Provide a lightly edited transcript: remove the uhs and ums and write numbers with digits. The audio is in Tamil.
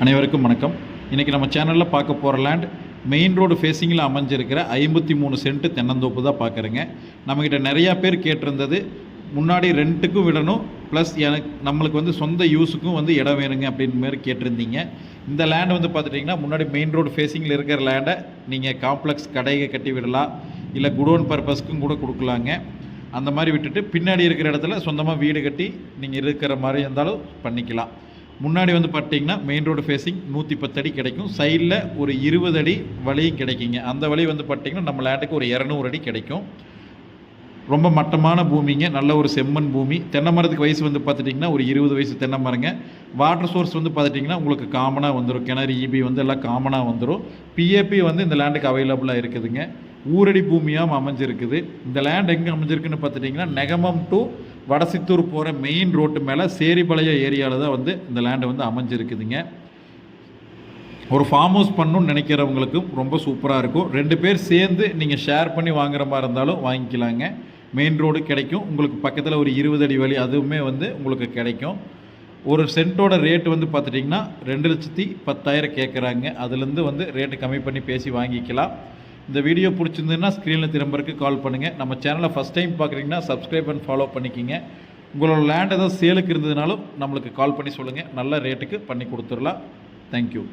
அனைவருக்கும் வணக்கம். இன்றைக்கி நம்ம சேனலில் பார்க்க போகிற லேண்ட் மெயின் ரோடு ஃபேஸிங்கில் அமைஞ்சிருக்கிற 53 சென்ட் தென்னந்தோப்பு தான் பார்க்குறேங்க. நம்மக்கிட்ட நிறையா பேர் கேட்டிருந்தது, முன்னாடி ரெண்ட்டுக்கும் விடணும், ப்ளஸ் நம்மளுக்கு வந்து சொந்த யூஸுக்கும் வந்து இடம் வேணுங்க அப்படின்னு மாதிரி கேட்டிருந்தீங்க. இந்த லேண்ட் வந்து பார்த்துட்டிங்கன்னா முன்னாடி மெயின் ரோடு ஃபேஸிங்கில் இருக்கிற லேண்டை நீங்கள் காம்ப்ளெக்ஸ் கடையை கட்டி விடலாம், இல்லை குடோன் பர்பஸ்க்கும் கூட கொடுக்கலாங்க. அந்த மாதிரி விட்டுட்டு பின்னாடி இருக்கிற இடத்துல சொந்தமாக வீடு கட்டி நீங்கள் இருக்கிற மாதிரி இருந்தாலும் பண்ணிக்கலாம். முன்னாடி வந்து பார்த்தீங்கன்னா மெயின் ரோடு ஃபேஸிங் 110 அடி கிடைக்கும், சைடில் ஒரு 20 அடி வழியும் கிடைக்குங்க. அந்த வழி வந்து பார்த்திங்கன்னா நம்ம லேண்டுக்கு ஒரு 200 அடி கிடைக்கும். ரொம்ப மட்டமான பூமிங்க, நல்ல ஒரு செம்மண் பூமி. தென்னை மரத்துக்கு வயசு வந்து பார்த்துட்டிங்கன்னா ஒரு 20 வயசு தென்னை மரங்க. வாட்டர் சோர்ஸ் வந்து பார்த்துட்டிங்கன்னா உங்களுக்கு காமனாக வந்துடும், கிணறு ஈபி வந்து எல்லாம் காமனாக வந்துடும். பிஏபி வந்து இந்த லேண்டுக்கு அவைலபிளாக இருக்குதுங்க. ஊரடி பூமியாக அமைஞ்சிருக்குது. இந்த லேண்ட் எங்கே அமைஞ்சிருக்குன்னு பார்த்துட்டிங்கன்னா நெகமம் டு வடசித்தூர் போகிற மெயின் ரோட்டு மேலே சேரிபாளையம் ஏரியாவில் தான் வந்து இந்த லேண்டு வந்து அமைஞ்சிருக்குதுங்க. ஒரு ஃபார்ம் ஹவுஸ் பண்ணணும்னு நினைக்கிறவங்களுக்கும் ரொம்ப சூப்பராக இருக்கும். 2 பேர் சேர்ந்து நீங்கள் ஷேர் பண்ணி வாங்குற மாதிரி இருந்தாலும் வாங்கிக்கலாங்க. மெயின் ரோடு கிடைக்கும், உங்களுக்கு பக்கத்தில் ஒரு 20 அடி வழி அதுவுமே வந்து உங்களுக்கு கிடைக்கும். ஒரு சென்ட்டோட ரேட்டு வந்து பார்த்துட்டிங்கன்னா 2,10,000 கேட்குறாங்க. அதுலேருந்து வந்து ரேட்டு கம்மி பண்ணி பேசி வாங்கிக்கலாம். இந்த வீடியோ பிடிச்சிருந்ததுன்னா ஸ்க்ரீனில் திரும்பறதுக்கு கால் பண்ணுங்கள். நம்ம சேனலை ஃபஸ்ட் டைம் பார்க்குறீங்கன்னா சப்ஸ்கிரைப் அண்ட் ஃபாலோ பண்ணிக்கிங்க. உங்களோட லேண்ட் ஏதாவது சேலுக்கு இருந்ததுனாலும் நம்மளுக்கு கால் பண்ணி சொல்லுங்கள், நல்ல ரேட்டுக்கு பண்ணி கொடுத்துடலாம். தேங்க்யூ.